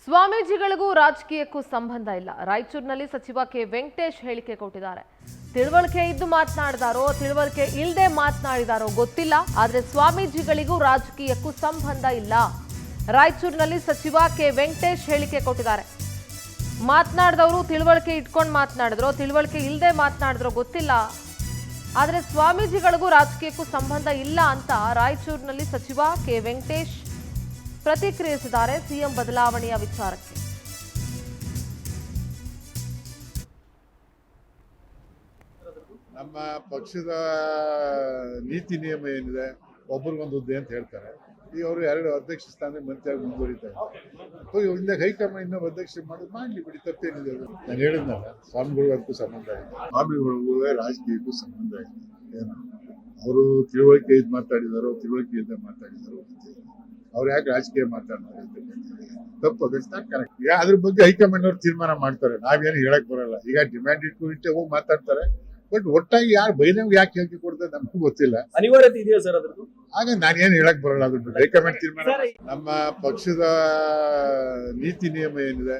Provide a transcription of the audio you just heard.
ಸ್ವಾಮೀಜಿಗಳಿಗೂ ರಾಜಕೀಯಕ್ಕೂ ಸಂಬಂಧ ಇಲ್ಲ. ರಾಯಚೂರಿನಲ್ಲಿ ಸಚಿವ ಕೆ ವೆಂಕಟೇಶ್ ಹೇಳಿಕೆ ಕೊಟ್ಟಿದ್ದಾರೆ. ತಿಳುವಳಿಕೆ ಇದ್ದು ಮಾತನಾಡಿದಾರೋ ತಿಳುವಳಿಕೆ ಇಲ್ಲದೆ ಮಾತನಾಡಿದಾರೋ ಗೊತ್ತಿಲ್ಲ, ಆದರೆ ಸ್ವಾಮೀಜಿಗಳಿಗೂ ರಾಜಕೀಯಕ್ಕೂ ಸಂಬಂಧ ಇಲ್ಲ. ರಾಯಚೂರಿನಲ್ಲಿ ಸಚಿವ ಕೆ ವೆಂಕಟೇಶ್ ಹೇಳಿಕೆ ಕೊಟ್ಟಿದ್ದಾರೆ. ಮಾತನಾಡಿದವರು ತಿಳುವಳಿಕೆ ಇಟ್ಕೊಂಡು ಮಾತನಾಡಿದ್ರೋ ತಿಳುವಳಿಕೆ ಇಲ್ಲದೆ ಮಾತನಾಡಿದ್ರೋ ಗೊತ್ತಿಲ್ಲ, ಆದರೆ ಸ್ವಾಮೀಜಿಗಳಿಗೂ ರಾಜಕೀಯಕ್ಕೂ ಸಂಬಂಧ ಇಲ್ಲ ಅಂತ ರಾಯಚೂರಿನಲ್ಲಿ ಸಚಿವ ಕೆ ವೆಂಕಟೇಶ್ ಪ್ರತಿಕ್ರಿಯಿಸಿದ್ದಾರೆ ಸಿಎಂ ಬದಲಾವಣೆಯ ವಿಚಾರಕ್ಕೆ. ನಮ್ಮ ಪಕ್ಷದ ನೀತಿ ನಿಯಮ ಏನಿದೆ, ಒಬ್ರಿಗೊಂದು ಹುದ್ದೆ ಅಂತ ಹೇಳ್ತಾರೆ. ಈಗ ಅವರು 2 ಅಧ್ಯಕ್ಷ ಸ್ಥಾನಕ್ಕೆ ಮಂತ್ರಿಯಾಗಿ ಮುಂದುವರಿತಾರೆ. ಹಿಂದೆ ಹೈಕಮಾಂಡ್ ಇನ್ನೊಬ್ಬ ಅಧ್ಯಕ್ಷ ಮಾಡೋದು ಮಾಡಲಿ ಬಿಡಿ, ತಪ್ಪೇನಿದೆ. ಅದು ನಾನು ಹೇಳಿದ್ನಲ್ಲ, ಸ್ವಾಮಿಗಳಿಗೂ ಸಂಬಂಧ ಇದೆ, ಸ್ವಾಮಿಗಳಿಗೂ ರಾಜಕೀಯಕ್ಕೂ ಸಂಬಂಧ ಇದೆ. ಏನು ಅವರು ತಿಳುವಳಿಕೆ ಇದ್ದು ಮಾತಾಡಿದಾರೋ ತಿಳುವಳಿಕೆ ಇದ್ದ ಮಾತಾಡಿದಾರೋ ಗೊತ್ತಿಲ್ಲ. ಅವ್ರು ಯಾಕೆ ರಾಜಕೀಯ ಮಾತಾಡ್ತಾರೆ ತಪ್ಪು, ದಟ್ಸ್ ನಾಟ್ ಕರೆಕ್ಟ್. ಈಗ ಅದ್ರ ಬಗ್ಗೆ ಹೈಕಮಾಂಡ್ ಅವ್ರು ತೀರ್ಮಾನ ಮಾಡ್ತಾರೆ, ನಾವೇನು ಹೇಳಕ್ ಬರಲ್ಲ. ಈಗ ಡಿಮ್ಯಾಂಡ್ ಇಟ್ಟು ಹೋಗಿ ಮಾತಾಡ್ತಾರೆ, ಬಟ್ ಒಟ್ಟಾಗಿ ಯಾರು ಬೈನವ್ಗೆ ಯಾಕೆ ಹೇಳಿಕೆ ಕೊಡ್ತಾರೆ ನಮಗೂ ಗೊತ್ತಿಲ್ಲ. ಅನಿವಾರ್ಯತೆ ಇದೆಯಾ ಸರ್ ಅದ್ರದ್ದು? ಆಗ ನಾನೇನು ಹೇಳಕ್ ಬರಲ್ಲ, ಅದ್ರ ಬಗ್ಗೆ ಹೈಕಮಾಂಡ್ ತೀರ್ಮಾನ. ನಮ್ಮ ಪಕ್ಷದ ನೀತಿ ನಿಯಮ ಏನಿದೆ